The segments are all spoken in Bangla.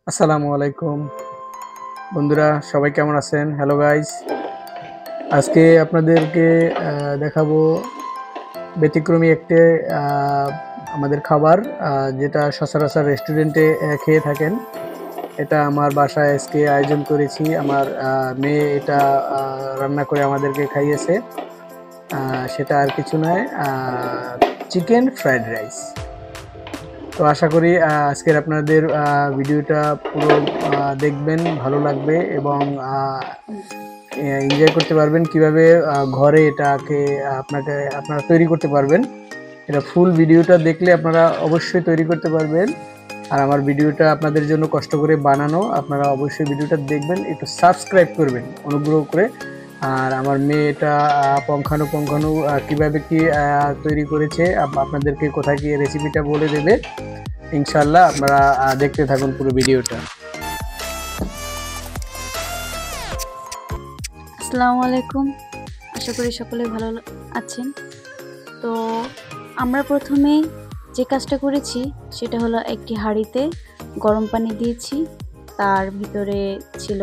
আসসালামু আলাইকুম বন্ধুরা, সবাই কেমন আছেন? হ্যালো গাইস, আজকে আপনাদেরকে দেখাবো ব্যতিক্রমী একটা আমাদের খাবার, যেটা সচরাচর রেস্টুরেন্টে খেয়ে থাকেন। এটা আমার বাসায় আজকে আয়োজন করেছি। আমার মেয়ে এটা রান্না করে আমাদেরকে খাইয়েছে। সেটা আর কিছু নয়, চিকেন ফ্রাইড রাইস। তো আশা করি আজকের আপনাদের ভিডিওটা পুরো দেখবেন, ভালো লাগবে এবং এনজয় করতে পারবেন কিভাবে ঘরে এটাকে আপনারা তৈরি করতে পারবেন। এটা ফুল ভিডিওটা দেখলে আপনারা অবশ্যই তৈরি করতে পারবেন। আর আমার ভিডিওটা আপনাদের জন্য কষ্ট করে বানানো, আপনারা অবশ্যই ভিডিওটা দেখবেন, একটু সাবস্ক্রাইব করবেন অনুগ্রহ করে। আর আমার মেয়ে এটা পুঙ্খানুপুঙ্খানু কিভাবে কি তৈরি করেছে, আপনাদেরকে কোথায় গিয়ে রেসিপিটা বলে দেবে। ইনশাল্লাহ আপনারা দেখতে থাকুন পুরো ভিডিওটা। আসসালামু আলাইকুম, আশা করি সকলে ভালো আছেন। তো আমরা প্রথমে যে কাজটা করেছি সেটা হলো একটি হাঁড়িতে গরম পানি দিয়েছি, তার ভিতরে ছিল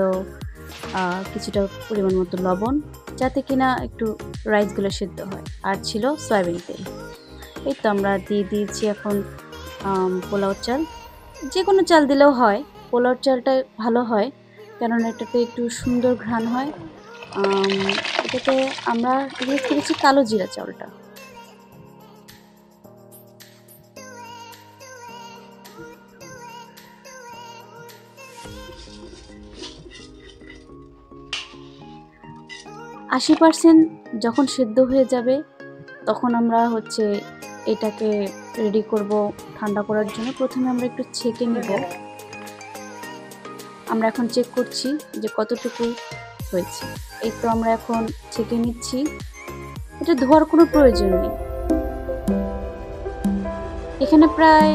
কিছুটা পরিমাণ মতো লবণ, যাতে কিনা একটু রাইসগুলো সেদ্ধ হয়, আর ছিল সয়াবিন তেল। এই তো আমরা দিয়ে দিয়েছি এখন পোলাও চাল। যে কোনো চাল দিলেও হয়, পোলাও চালটা ভালো হয়, কেননা এটাতে একটু সুন্দর ঘ্রাণ হয়। এটাতে আমরা ইউজ করেছি কালো জিরা চাউলটা। 80% যখন সেদ্ধ হয়ে যাবে তখন আমরা এটাকে রেডি করব ঠান্ডা করার জন্য। প্রথমে আমরা একটু ছেঁকে নেব। আমরা এখন চেক করছি যে কতটুকু হয়েছে। এই তো আমরা এখন ছেঁকে নিচ্ছি। এটা ধোয়ার কোনো প্রয়োজন নেই। এখানে প্রায়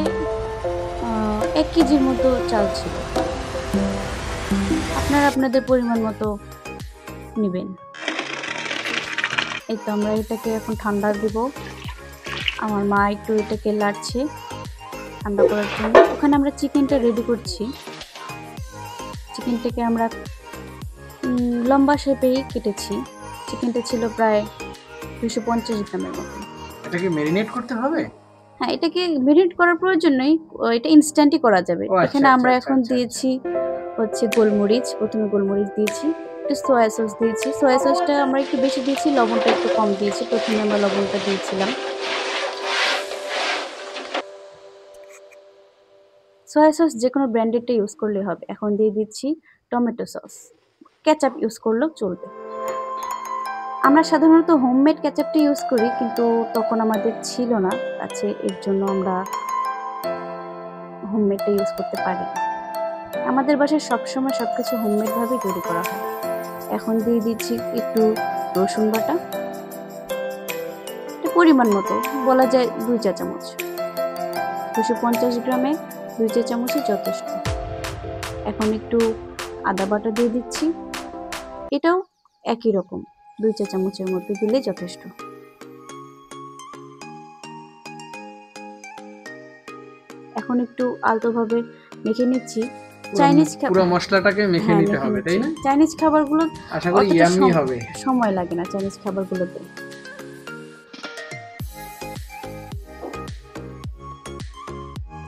1 কেজির মতো চাল ছিল, আপনারা আপনাদের পরিমাণ মতো নেবেন। এই তো আমরা এটাকে এখন ঠান্ডা দিব। আমার মা একটু এটাকে লাড়ছে ঠান্ডা করার জন্য। ওখানে আমরা চিকেনটা রেডি করছি। চিকেনটাকে আমরা লম্বা শেপেই কেটেছি। চিকেনটা ছিল প্রায় 250 গ্রামের মতো। এটাকে ম্যারিনেট করতে হবে? হ্যাঁ, এটাকে ম্যারিনেট করার প্রয়োজন নেই, এটা ইনস্ট্যান্টই করা যাবে। এখানে আমরা এখন দিয়েছি গোলমরিচ। প্রথমে গোলমরিচ দিয়েছি, একটু সয়া সস দিয়েছি। সয়া সসটা আমরা একটু বেশি দিয়েছি, লবণটা একটু কম দিয়েছি। প্রথমে আমরা লবণটা দিয়েছিলাম। সয়া সস যে কোনো ব্র্যান্ডেডটা ইউজ করলে হবে। এখন দিয়ে দিচ্ছি টমেটো সস। কেচাপ ইউজ করলেও চলবে। আমরা সাধারণত হোমমেড কেচাপটা ইউজ করি, কিন্তু তখন আমাদের ছিল না কাছে, এর জন্য আমরা হোমমেডটা ইউজ করতে পারি। আমাদের বাসায় সবসময় সবকিছু হোমমেডভাবেই তৈরি করা হয়। এখন দিয়ে দিচ্ছি একটু রসুন বাটা, পরিমাণ মতো, বলা যায় 2 চা চামচ। 250 গ্রামে 2 চা চামচই যথেষ্ট। এখন একটু আদা বাটা দিয়ে দিচ্ছি, এটাও একই রকম 2 চা চামচের মধ্যে দিলে যথেষ্ট। এখন একটু আলতোভাবে মেখে নিচ্ছি। চাইনিজ পুরো মশলাটাকে মেখে নিতে হবে, তাই না? চাইনিজ খাবারগুলো আশা করি ইয়াম্মি হবে। সময় লাগে না চাইনিজ খাবারগুলোতে।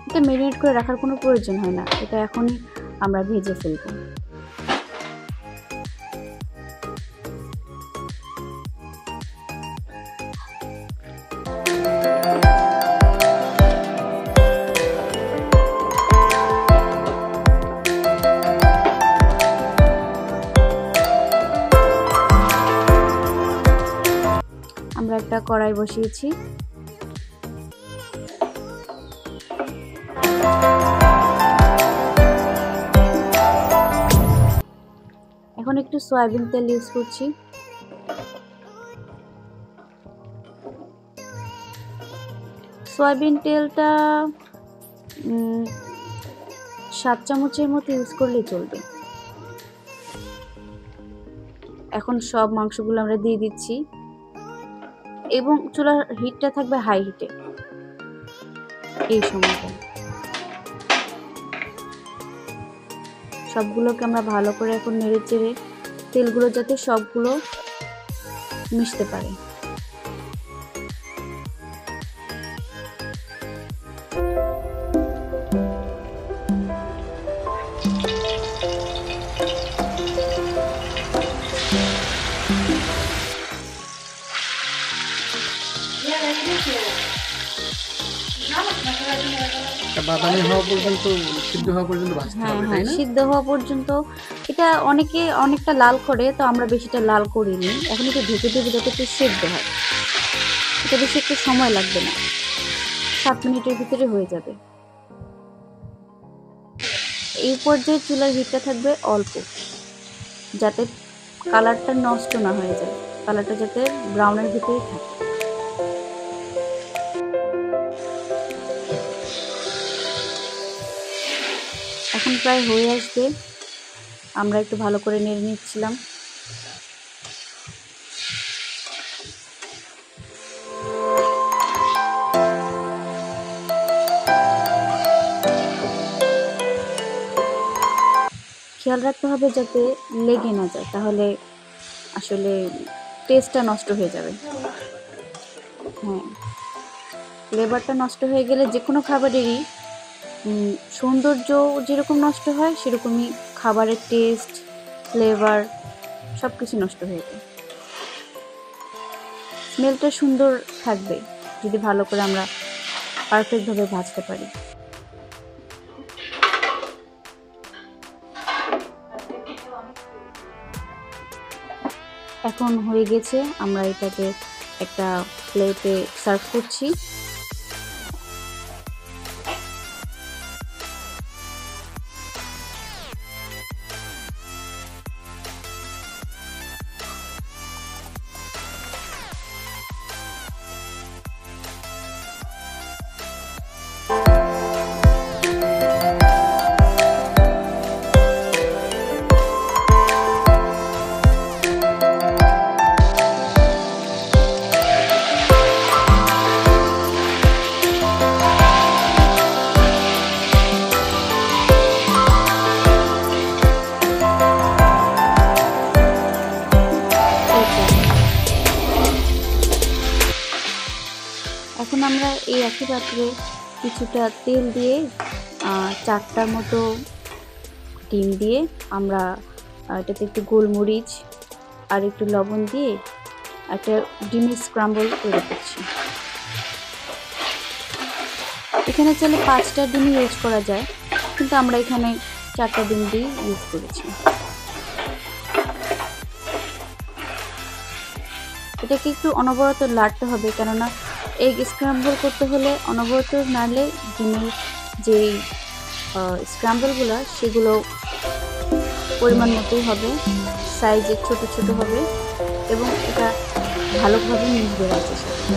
এটা ম্যারিনেট করে রাখার কোনো প্রয়োজন হয় না, এটা এখনই আমরা ভেজে ফেলবো। আমরা একটা কড়াই বসিয়েছি। এখন একটু সয়াবিন তেল ইউজ করছি। সয়াবিন তেলটা 7 চামচের মতো ইউজ করলেই চলবে। এখন সব মাংসগুলো আমরা দিয়ে দিচ্ছি এবং চুলার হিটটা থাকবে হাই হিটে। এই সময়টা সবগুলোকে আমরা ভালো করে এখন নেড়ে চেড়ে তেলগুলো যাতে সবগুলো মিশতে পারে। বাদামি হওয়া পর্যন্ত, সিদ্ধ হওয়া পর্যন্ত ভাজতে হ্যাঁ হবে, হ্যাঁ, তাই না? সিদ্ধ হওয়া পর্যন্ত। এটা অনেকে অনেকটা লাল করে, তো আমরা বেশিটা লাল করিনি। এখন একটু ঢেকে দেবো যাতে একটু সেদ্ধ হয়। এটা বেশি একটু সময় লাগবে না, 7 মিনিটের ভিতরে হয়ে যাবে। এই পর্যায়ে চুলার হিটটা থাকবে অল্প, যাতে কালারটা নষ্ট না হয়ে যায়, কালারটা যাতে ব্রাউনের ভিতরেই থাকে। এখন প্রায় হয়ে আসবে, আমরা একটু ভালো করে নেড়ে নিচ্ছিলাম। খেয়াল রাখতে হবে যাতে লেগে না যায়, তাহলে আসলে টেস্টটা নষ্ট হয়ে যাবে। হ্যাঁ, ফ্লেভারটা নষ্ট হয়ে গেলে যে কোনো খাবারেরই সৌন্দর্য যেরকম নষ্ট হয়, সেরকমই খাবারের টেস্ট, ফ্লেভার সব কিছু নষ্ট হয়ে যায়। স্মেলটা সুন্দর থাকবে যদি ভালো করে আমরা পারফেক্টভাবে ভাজতে পারি। এখন হয়ে গেছে, আমরা এটাকে একটা প্লেটে সার্ভ করছি। এখন আমরা এই একই পাত্রে কিছুটা তেল দিয়ে 4টার মতো ডিম দিয়ে আমরা এটাতে একটু গোলমরিচ আর একটু লবণ দিয়ে একটা ডিমের স্ক্রাম্বল তৈরি করছি। এখানে চাইলে 5টা ডিম ইউজ করা যায়, কিন্তু আমরা এখানে 4টা ডিম দিয়ে ইউজ করেছি। এটাকে একটু অনবরত নাড়তে হবে, কেননা এগ স্ক্র্যাম্বল করতে হলে অনবরত নাড়লে ডিমের যেই স্ক্র্যাম্বলগুলো সেগুলো পরিমাণ মতোই হবে, সাইজে ছোট ছোট হবে এবং এটা ভালোভাবে মিশবে রাইসের সাথে।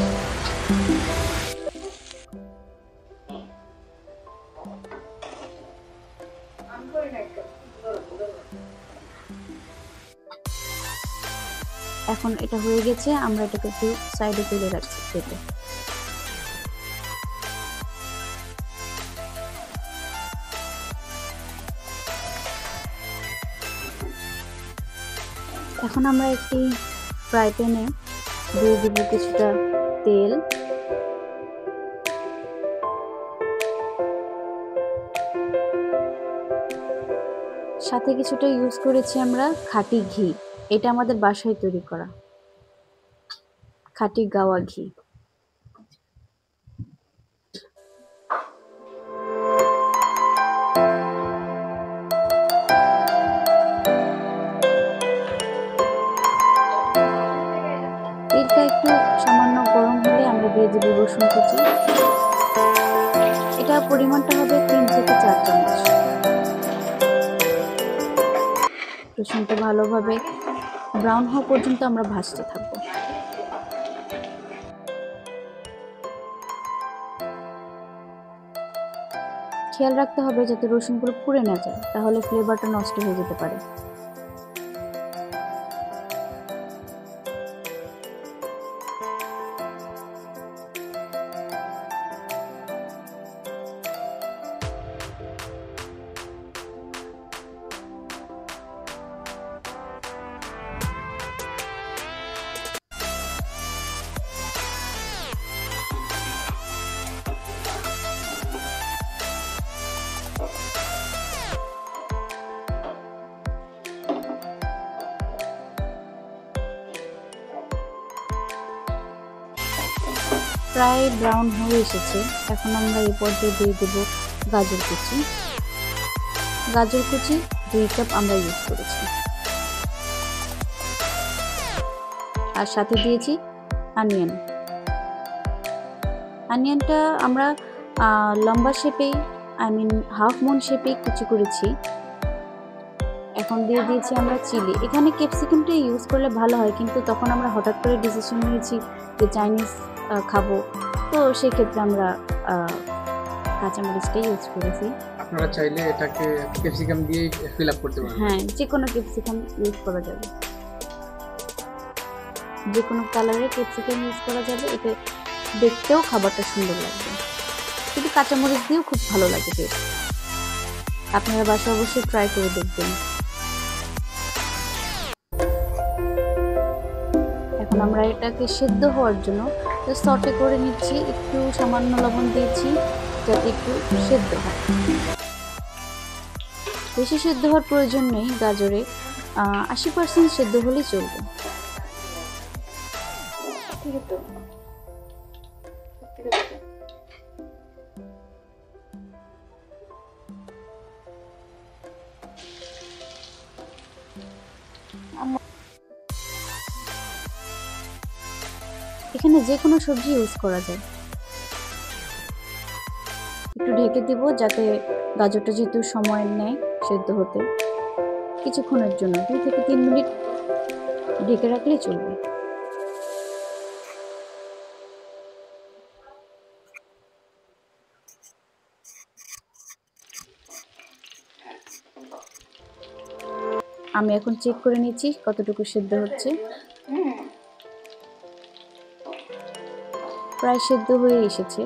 এখন এটা হয়ে গেছে, আমরা এটাকে একটু সাইডে তুলে রাখছি প্লেটে। এখন আমরা একটি ফ্রাই প্যানে দিয়ে দিব কিছুটা তেল, সাথে কিছুটা ইউজ করেছি আমরা খাঁটি ঘি। এটা আমাদের বাসায় তৈরি করা খাঁটি গাওয়া ঘি। তেলটা একটু সামান্য গরম হলে আমরা দিয়ে দেব রসুন কুচি। এটা পরিমাণটা হবে 3 থেকে 4 চামচ। রসুনটা ভালোভাবে ব্রাউন হওয়া পর্যন্ত আমরা ভাজতে থাকবো। খেয়াল রাখতে হবে যাতে রসুনগুলো পুড়ে না যায়, তাহলে ফ্লেভারটা নষ্ট হয়ে যেতে পারে। প্রায় ব্রাউন হয়ে এসেছে। এখন আমরা এই পর্যায়ে দিয়ে দেব গাজর কুচি। গাজর কুচি 2 কাপ আমরা ইউজ করেছি, আর সাথে দিয়েছি অনিয়ন। অনিয়নটা আমরা লম্বা শেপে, হাফ মুন শেপে কুচি করেছি। এখন দিয়ে দিয়েছি আমরা চিলি। এখানে ক্যাপসিকামটা ইউজ করলে ভালো হয়, কিন্তু তখন আমরা হঠাৎ করে ডিসিশন নিয়েছি যে চাইনিজ খাবো, তো সেক্ষেত্রে আমরা কাঁচামরিচটাই ইউজ করেছি। আপনারা চাইলে এটাকে ক্যাপসিকাম দিয়ে ফিল আপ করতে পারেন। হ্যাঁ, যে কোনো ক্যাপসিকাম ইউজ করা যাবে, যে কোনো কালারের ক্যাপসিকাম ইউজ করা যাবে, এতে দেখতেও খাবারটা সুন্দর লাগবে। কিন্তু কাঁচামরিচ দিয়েও খুব ভালো লাগে টেস্ট। আপনারা বাসায় অবশ্যই ট্রাই করে দেখবেন। এখন আমরা এটাকে সেদ্ধ হওয়ার জন্য সটে করে নিচ্ছি, একটু সামান্য লবণ দিয়েছি যাতে একটু সেদ্ধ হয়। বেশি সেদ্ধ হওয়ার প্রয়োজন নেই, গাজরে 80% সেদ্ধ হলেই চলবে। এখানে যে কোনো সবজি ইউজ করা যায়। একটু ঢেকে দিব যাতে গাজরটা যেহেতু সময় নেয় সেদ্ধ হতে, কিছুক্ষণের জন্য 2 থেকে 3 মিনিট ঢেকে রাখলেই চলবে। আমি এখন চেক করে নিচ্ছি কতটুকু সেদ্ধ হচ্ছে। প্রায় সেদ্ধ হয়ে এসেছে।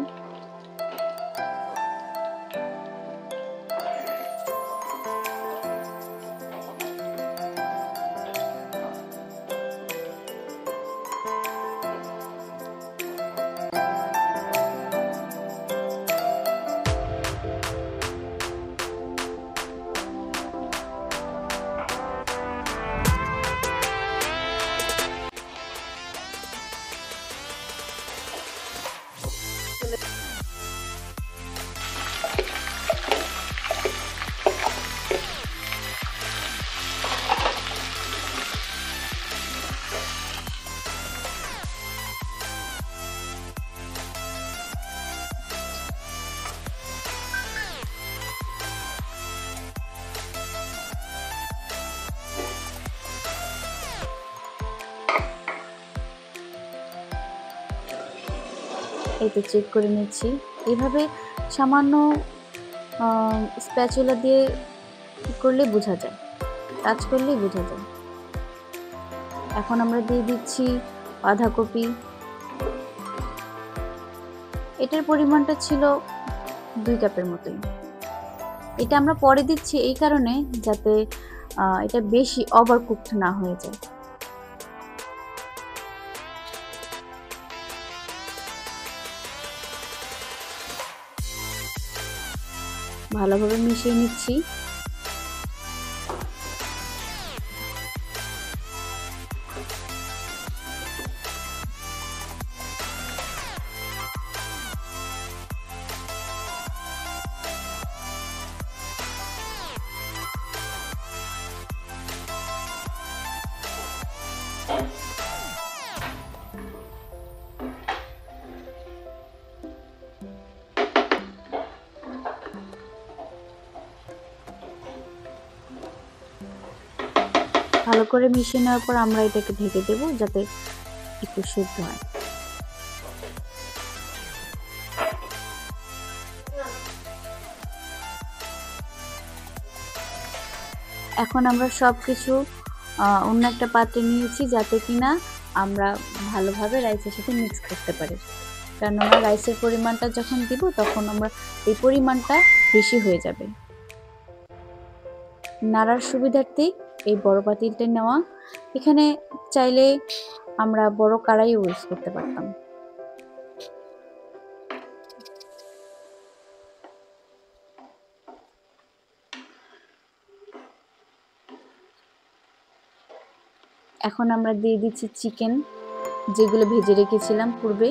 এই তো চেক করে নিচ্ছি। এইভাবে সামান্য স্প্যাচুলা দিয়ে করলে বোঝা যায়, টাচ করলেই বোঝা যায়। এখন আমরা দিয়ে দিচ্ছি বাঁধাকপি। এটার পরিমাণটা ছিল 2 কাপের মতোই। এটা আমরা পরে দিচ্ছি এই কারণে যাতে এটা বেশি ওভারকুকড না হয়ে যায়। ভালোভাবে মিশিয়ে নিচ্ছি। ভালো করে মিশিয়ে নেওয়ার পর আমরা এটাকে ঢেকে দেব যাতে একটু সেদ্ধ হয়। এখন আমরা সবকিছু অন্য একটা পাত্রে নিয়েছি যাতে কিনা আমরা ভালোভাবে রাইসের সাথে মিক্স করতে পারি, কারণ আমরা রাইসের পরিমাণটা যখন দিব তখন আমরা এই পরিমাণটা বেশি হয়ে যাবে। নাড়ার সুবিধার্থে এই বড় পাতিলটা নেওয়া। এখানে চাইলে আমরা বড় কড়াই ইউজ করতে পারতাম। এখন আমরা দিয়ে দিচ্ছি চিকেন, যেগুলো ভেজে রেখেছিলাম পূর্বে।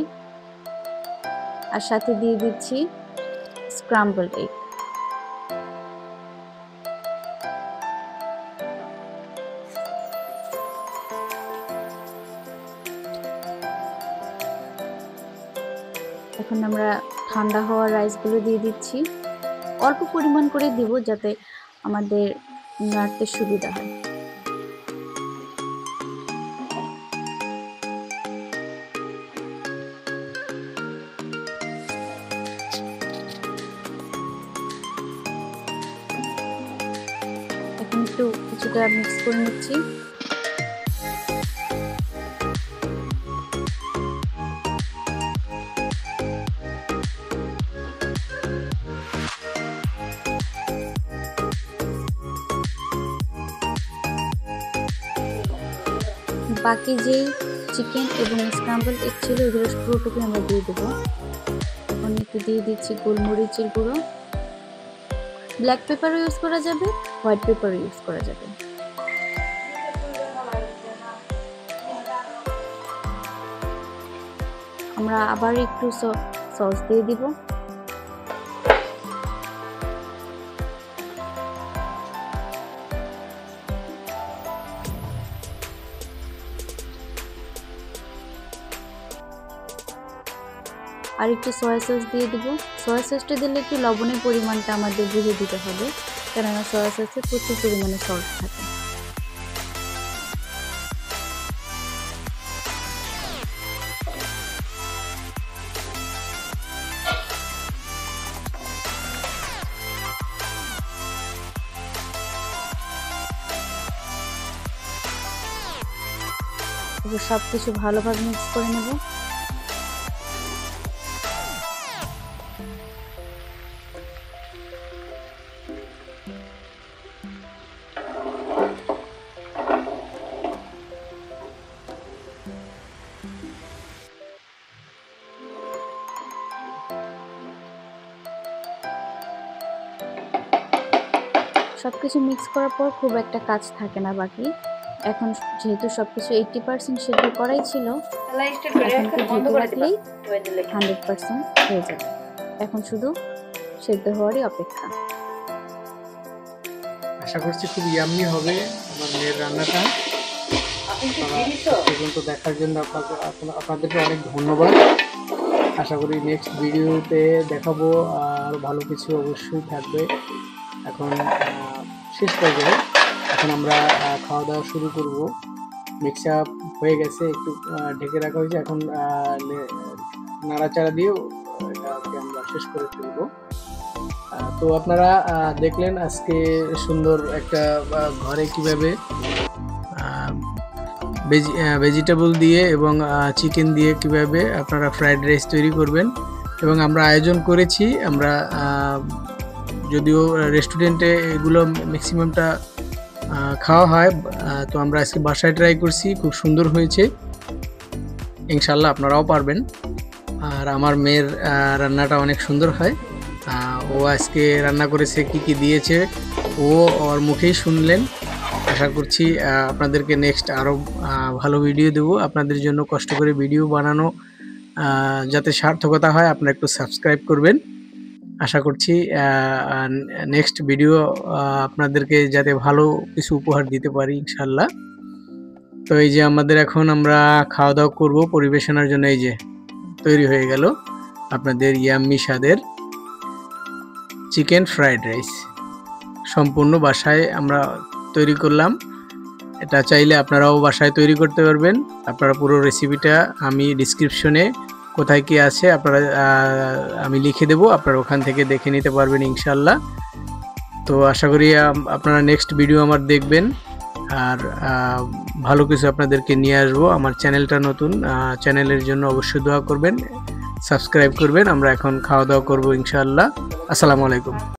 আর সাথে দিয়ে দিচ্ছি স্ক্রাম্বলড এগ। এখন আমরা ঠান্ডা হওয়া রাইসগুলো দিয়ে দিচ্ছি, অল্প পরিমাণ করে দিব যাতে আমাদের নাড়তে সুবিধা হয়। এখন একটু কিছুটা মিক্স করে নিচ্ছি। বাকি যেই চিকেন এবং স্ক্রাম্বল এগ ছিল এগুলো পুরোটুকু আমরা দিয়ে দেবো। এখন একটু দিয়ে দিচ্ছি গোলমরিচের গুঁড়ো, ব্ল্যাক পেপারও ইউজ করা যাবে, হোয়াইট পেপারও ইউজ করা যাবে। আমরা আবার একটু সস দিয়ে দিব। আর একটু সয়া সস দিয়ে দিব। সয়া সসটা দিলে একটু লবণের পরিমাণটা আমাদের বুঝে দিতে হবে, কেননা সয়া সসে প্রচুর পরিমাণে সল্ট থাকে। সব কিছু ভালোভাবে মিক্স করে নেব। সবকিছু মিক্স করার পর খুব একটা কাজ থাকে না বাকি। এখন যেহেতু সবকিছু 80% সেদ্ধ করাই ছিল, এখন ঢেকে রাখলেই 100% হয়ে যাবে। এখন শুধু সেদ্ধ হওয়ারই অপেক্ষা। আশা করছি খুব ইয়াম্মি হবে আমার মেয়ের রান্নাটা। পর্যন্ত দেখার জন্য আপনাদেরকে অনেক ধন্যবাদ। আশা করি নেক্সট ভিডিওতে দেখাবো, আর ভালো কিছু অবশ্যই থাকবে। এখন শেষ পর্যায়ে এখন আমরা খাওয়া দাওয়া শুরু করব। মিক্স আপ হয়ে গেছে, একটু ঢেকে রাখা হয়েছে, এখন নাড়াচাড়া দিয়েও এটাকে আমরা শেষ করে ফেলব। তো আপনারা দেখলেন আজকে সুন্দর একটা ঘরে কিভাবে ভেজিটেবল দিয়ে এবং চিকেন দিয়ে কিভাবে আপনারা ফ্রাইড রাইস তৈরি করবেন। এবং আমরা আয়োজন করেছি, আমরা যদিও রেস্টুরেন্টে এগুলো ম্যাক্সিমামটা খাওয়া হয়, তো আমরা আজকে বাসায় ট্রাই করছি, খুব সুন্দর হয়েছে। ইনশাল্লাহ আপনারাও পারবেন। আর আমার মেয়ের রান্নাটা অনেক সুন্দর হয়। ও আজকে রান্না করেছে, কি কি দিয়েছে ও ওর মুখেই শুনলেন। আশা করছি আপনাদেরকে নেক্সট আরও ভালো ভিডিও দেবো। আপনাদের জন্য কষ্ট করে ভিডিও বানানো যাতে সার্থকতা হয়, আপনারা একটু সাবস্ক্রাইব করবেন। আশা করছি নেক্সট ভিডিও আপনাদেরকে যাতে ভালো কিছু উপহার দিতে পারি ইনশাল্লাহ। তো এই যে আমাদের এখন আমরা খাওয়া দাওয়া করব পরিবেশনার জন্য। এই যে তৈরি হয়ে গেল আপনাদের ইয়াম্মি স্বাদের চিকেন ফ্রাইড রাইস, সম্পূর্ণ বাসায় আমরা তৈরি করলাম। এটা চাইলে আপনারাও বাসায় তৈরি করতে পারবেন। আপনারা পুরো রেসিপিটা আমি ডিসক্রিপশনে কোথায় কি আছে আপনারা আমি লিখে দেব, আপনারা ওখান থেকে দেখে নিতে পারবেন ইনশাল্লাহ। তো আশা করি আপনারা নেক্সট ভিডিও আমার দেখবেন, আর ভালো কিছু আপনাদেরকে নিয়ে আসবো। আমার চ্যানেলটা নতুন, চ্যানেলের জন্য অবশ্যই দোয়া করবেন, সাবস্ক্রাইব করবেন। আমরা এখন খাওয়া দাওয়া করবো ইনশাল্লাহ। আসসালামু আলাইকুম।